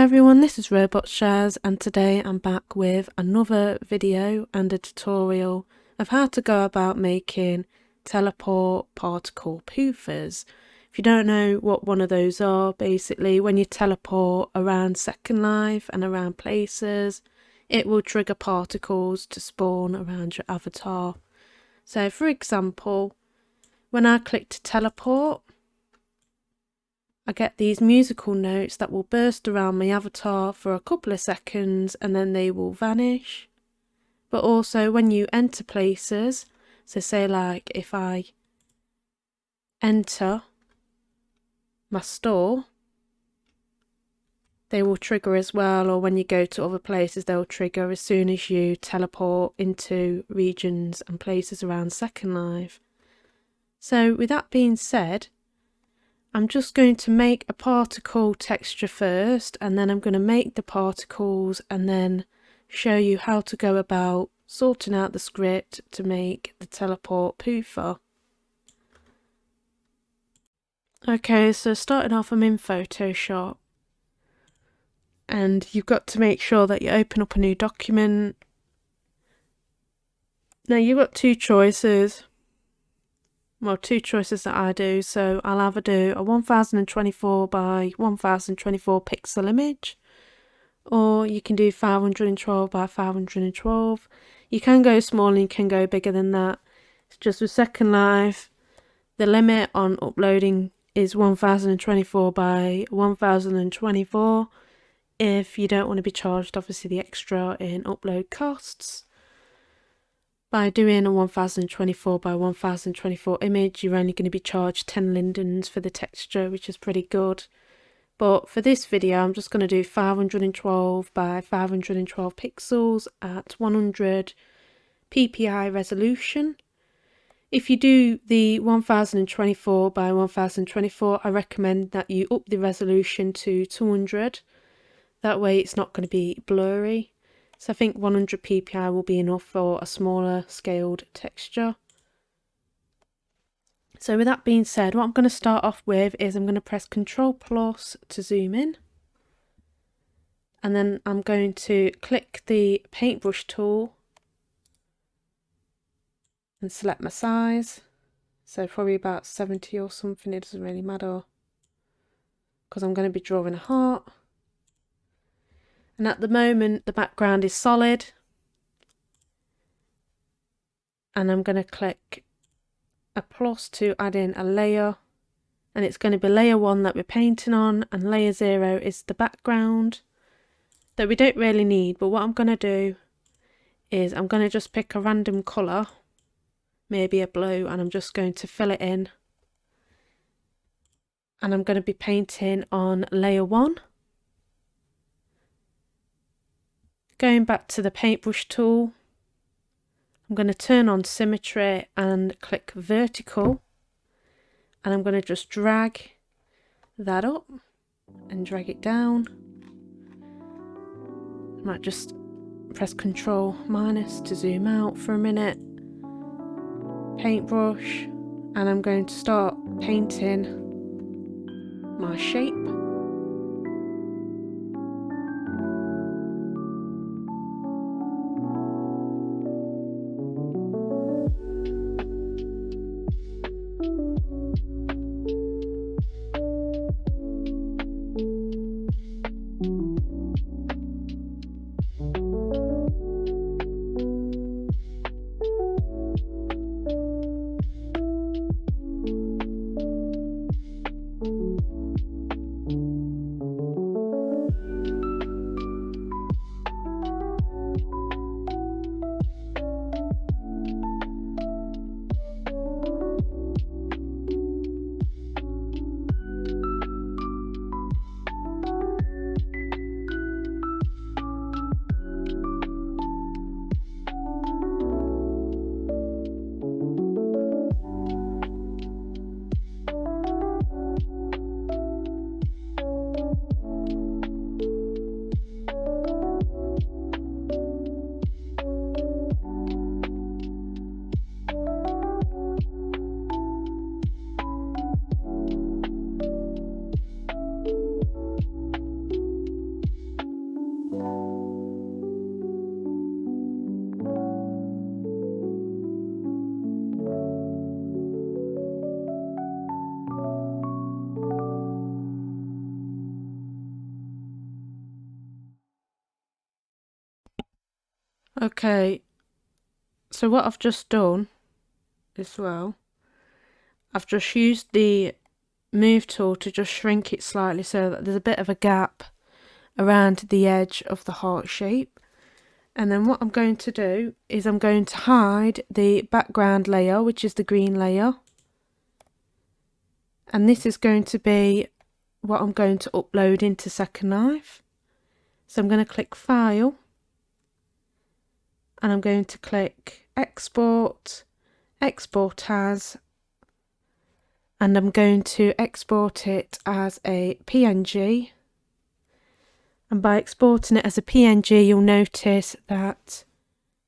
everyone, this is Robotshaz and today I'm back with another video and a tutorial of how to go about making teleport particle poofers. If you don't know what one of those are, basically when you teleport around Secondlife and around places, it will trigger particles to spawn around your avatar. So for example, when I click to teleport, I get these musical notes that will burst around my avatar for a couple of seconds and then they will vanish. But also when you enter places, so say like if I enter my store, they will trigger as well, or when you go to other places they'll trigger as soon as you teleport into regions and places around Secondlife. So with that being said, I'm just going to make a particle texture first, and then I'm going to make the particles and then show you how to go about sorting out the script to make the teleport poofer. Okay, so starting off, I'm in Photoshop, and you've got to make sure that you open up a new document. Now you've got two choices. Well, two choices that I do, so I'll either do a 1024 by 1024 pixel image, or you can do 512 by 512. You can go smaller and you can go bigger than that. It's just with Secondlife, the limit on uploading is 1024 by 1024 if you don't want to be charged obviously the extra in upload costs. By doing a 1024 by 1024 image, you're only going to be charged 10 lindens for the texture, which is pretty good. But for this video, I'm just going to do 512 by 512 pixels at 100 ppi resolution. If you do the 1024 by 1024, I recommend that you up the resolution to 200. That way it's not going to be blurry. So I think 100 ppi will be enough for a smaller scaled texture. So with that being said, what I'm going to start off with is I'm going to press Ctrl+ to zoom in. And then I'm going to click the paintbrush tool and select my size. So probably about 70 or something, it doesn't really matter, because I'm going to be drawing a heart. And at the moment the background is solid, and I'm going to click a plus to add in a layer, and it's going to be layer 1 that we're painting on, and layer 0 is the background that we don't really need. But what I'm going to do is I'm going to just pick a random colour, maybe a blue, and I'm just going to fill it in, and I'm going to be painting on layer 1. Going back to the paintbrush tool, I'm going to turn on symmetry and click vertical, and I'm going to just drag that up and drag it down. I might just press Ctrl- to zoom out for a minute. Paintbrush, and I'm going to start painting my shape. Okay, so what I've just done as well, I've just used the move tool to just shrink it slightly so that there's a bit of a gap around the edge of the heart shape. And then what I'm going to do is I'm going to hide the background layer, which is the green layer. And this is going to be what I'm going to upload into Secondlife. So I'm going to click File, and I'm going to click Export, Export As, and I'm going to export it as a PNG. And by exporting it as a PNG, you'll notice that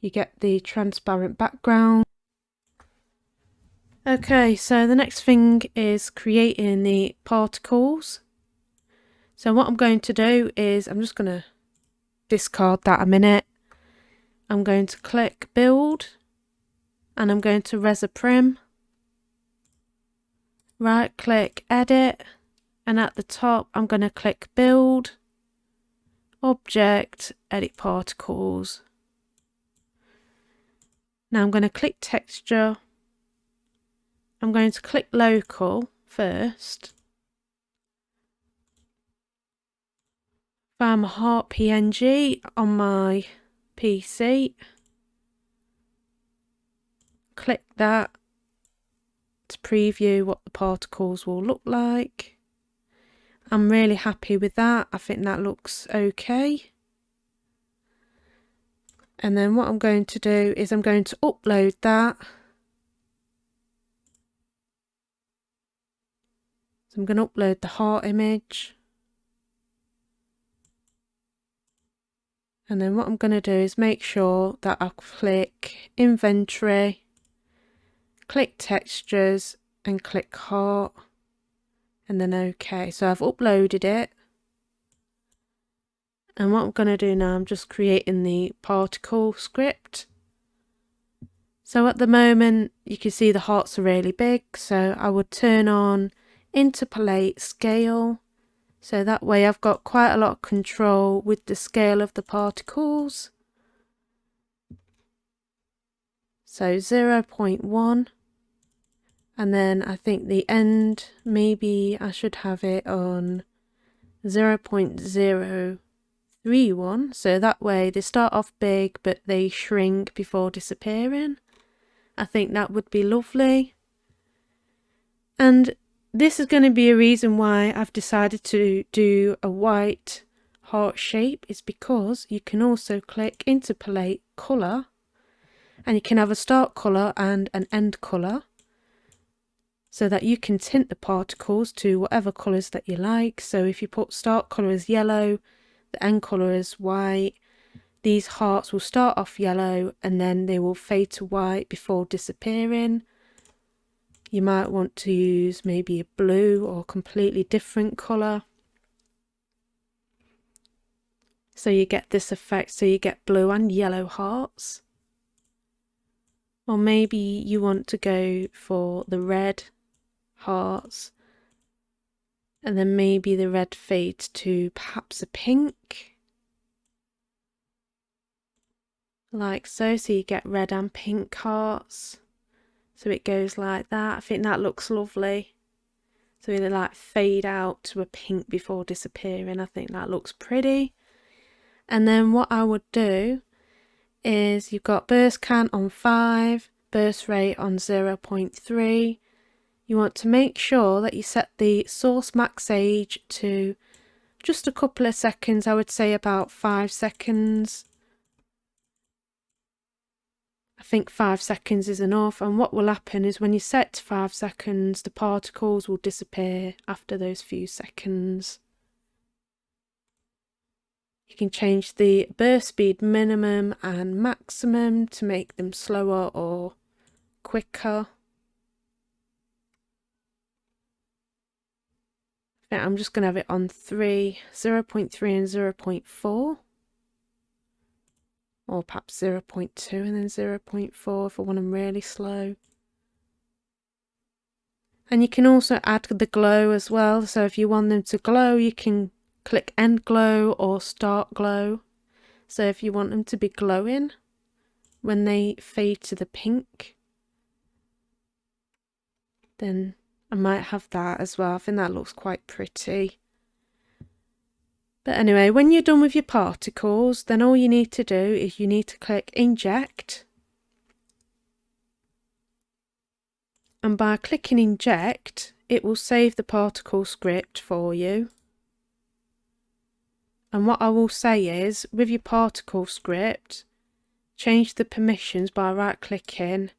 you get the transparent background. Okay, so the next thing is creating the particles. So what I'm going to do is I'm just going to discard that a minute. I'm going to click Build, and I'm going to Resoprim. Right click Edit, and at the top I'm going to click Build, Object, Edit Particles. Now I'm going to click Texture. I'm going to click Local first. Find my heart PNG on my PC. Click that to preview what the particles will look like. I'm really happy with that. I think that looks okay. And then what I'm going to do is I'm going to upload that. So I'm going to upload the heart image. And then what I'm going to do is make sure that I click Inventory, click Textures, and click Heart, and then OK. So I've uploaded it. And what I'm going to do now, I'm just creating the particle script. So at the moment, you can see the hearts are really big. So I would turn on Interpolate Scale. So that way I've got quite a lot of control with the scale of the particles. So 0.1. And then I think the end, maybe I should have it on 0.031. So that way they start off big, but they shrink before disappearing. I think that would be lovely. And this is going to be a reason why I've decided to do a white heart shape, is because you can also click Interpolate Colour, and you can have a start colour and an end colour, so that you can tint the particles to whatever colours that you like. So if you put start colour as yellow, the end colour is white, these hearts will start off yellow and then they will fade to white before disappearing. You might want to use maybe a blue or completely different colour, so you get this effect, so you get blue and yellow hearts. Or maybe you want to go for the red hearts, and then maybe the red fades to perhaps a pink, like so. So you get red and pink hearts. So it goes like that. I think that looks lovely. So they like fade out to a pink before disappearing. I think that looks pretty. And then what I would do is you've got burst count on 5, burst rate on 0.3. You want to make sure that you set the source max age to just a couple of seconds. I would say about 5 seconds. I think 5 seconds is enough, and what will happen is when you set to 5 seconds, the particles will disappear after those few seconds. You can change the burst speed minimum and maximum to make them slower or quicker. I'm just going to have it on 3, 0.3 and 0.4. Or perhaps 0.2 and then 0.4 if I want them really slow. And you can also add the glow as well. So if you want them to glow, you can click End Glow or Start Glow. So if you want them to be glowing, when they fade to the pink, then I might have that as well. I think that looks quite pretty. But anyway, when you're done with your particles, then all you need to do is you need to click inject. And by clicking inject, it will save the particle script for you. And what I will say is, with your particle script, change the permissions by right clicking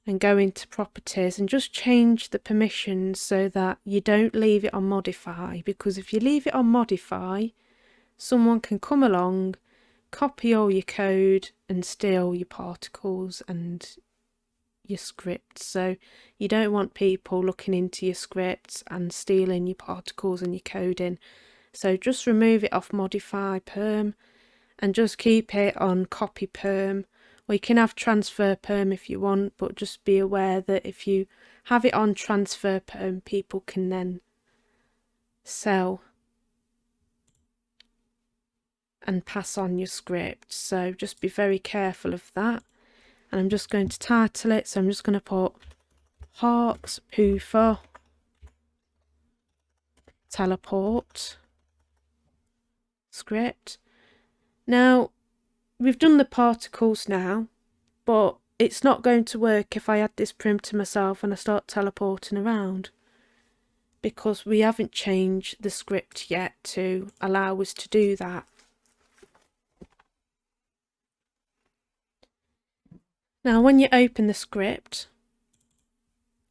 and go into properties and just change the permissions so that you don't leave it on modify, because if you leave it on modify, someone can come along, copy all your code and steal your particles and your scripts. So you don't want people looking into your scripts and stealing your particles and your coding. So just remove it off modify perm and just keep it on copy perm. Or you can have transfer perm if you want, but just be aware that if you have it on transfer perm, people can then sell and pass on your script. So just be very careful of that. And I'm just going to title it, so I'm just going to put Heart Poofer Teleport Script. Now, we've done the particles now, but it's not going to work if I add this prim to myself and I start teleporting around, because we haven't changed the script yet to allow us to do that. Now, when you open the script,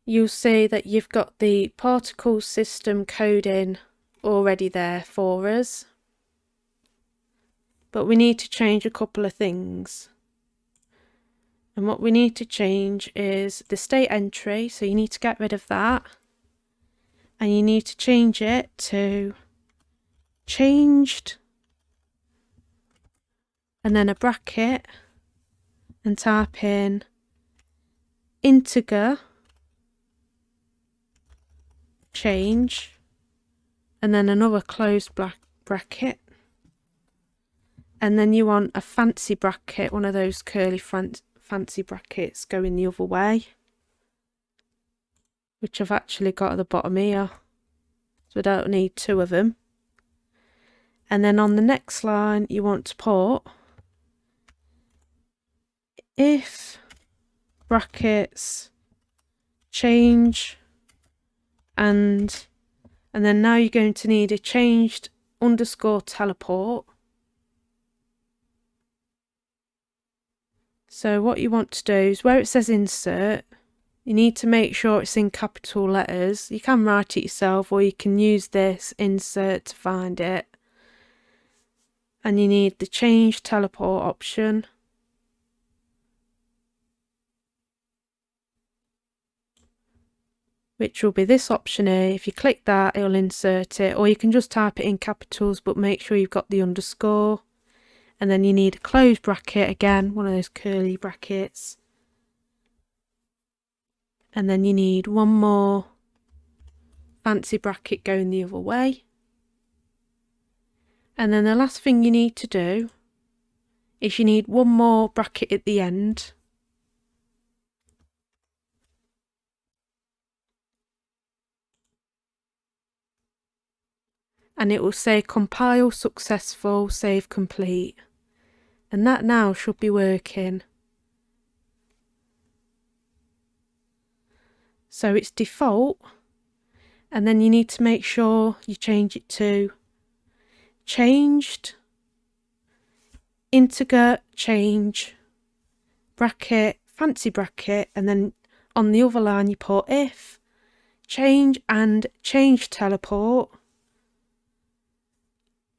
you'll see that you've got the particle system coding already there for us. But we need to change a couple of things. And what we need to change is the state entry, so you need to get rid of that. And you need to change it to changed, and then a bracket, and type in integer change, and then another closed bracket. And then you want a fancy bracket, one of those curly fancy brackets going the other way, which I've actually got at the bottom here, so I don't need two of them. And then on the next line you want to put if brackets change, and then now you're going to need a changed underscore teleport. So what you want to do is where it says insert, you need to make sure it's in capital letters. You can write it yourself or you can use this insert to find it. And you need the change teleport option. Which will be this option here. If you click that, it'll insert it, or you can just type it in capitals, but make sure you've got the underscore. And then you need a closed bracket again, one of those curly brackets. And then you need one more fancy bracket going the other way. And then the last thing you need to do is you need one more bracket at the end. And it will say compile successful, save complete. And that now should be working. So it's default, and then you need to make sure you change it to changed integer change bracket fancy bracket, and then on the other line you put if change and change teleport,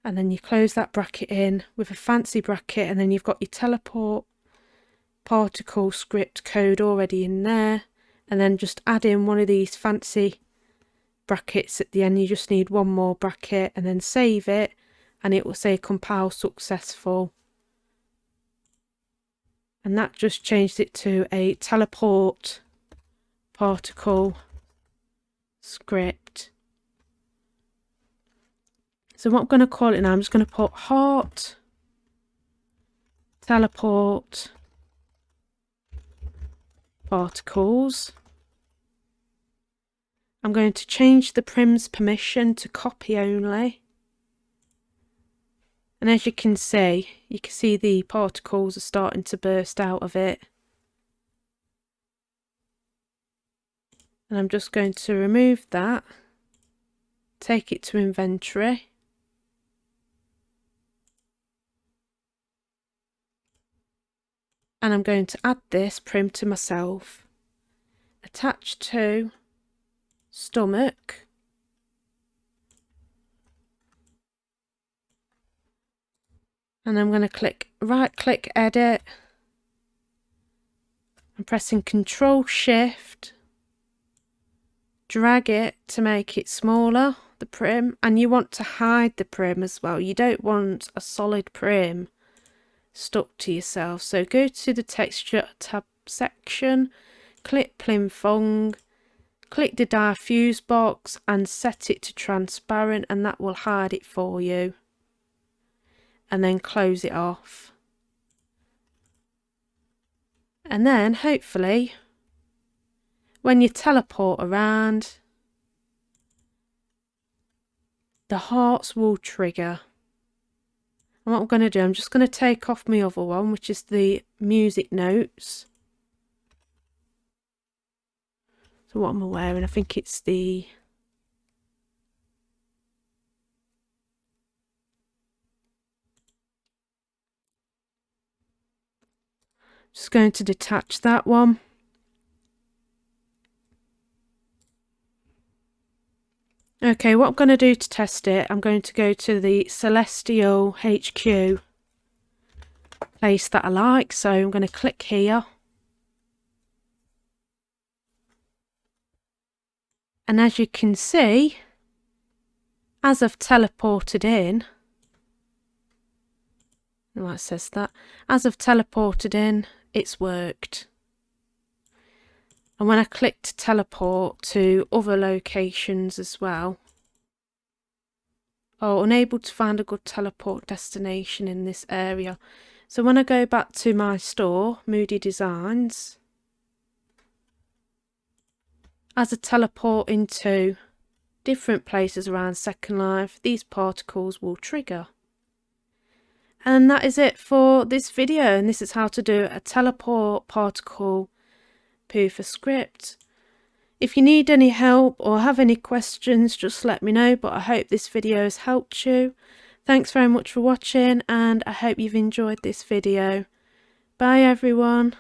and then you close that bracket in with a fancy bracket, and then you've got your teleport particle script code already in there. And then just add in one of these fancy brackets at the end. You just need one more bracket, and then save it, and it will say compile successful. And that just changed it to a teleport particle script. So what I'm going to call it now, I'm just going to put heart teleport particles. I'm going to change the prim's permission to copy only. And as you can see the particles are starting to burst out of it. And I'm just going to remove that, take it to inventory. And I'm going to add this prim to myself. Attach to stomach. And I'm going to right click edit. I'm pressing Control Shift. Drag it to make it smaller, the prim. And you want to hide the prim as well. You don't want a solid prim stuck to yourself. So go to the texture tab section, click Plim Fong, click the diffuse box and set it to transparent, and that will hide it for you. And then close it off. And then hopefully when you teleport around, the hearts will trigger. And what I'm going to do, I'm just going to take off my other one, which is the music notes. So what am I wearing? I think it's the... Just going to detach that one. Okay, what I'm going to do to test it, I'm going to go to the Celestial HQ place that I like. So I'm going to click here. And as you can see, as I've teleported in, well, it says that, as I've teleported in, it's worked. And when I click to teleport to other locations as well, oh, unable to find a good teleport destination in this area. So when I go back to my store, Moody Designs, as I teleport into different places around Second Life, these particles will trigger. And that is it for this video, and this is how to do a teleport particle Poofer script. If you need any help or have any questions, just let me know, but I hope this video has helped you. Thanks very much for watching, and I hope you've enjoyed this video. Bye everyone.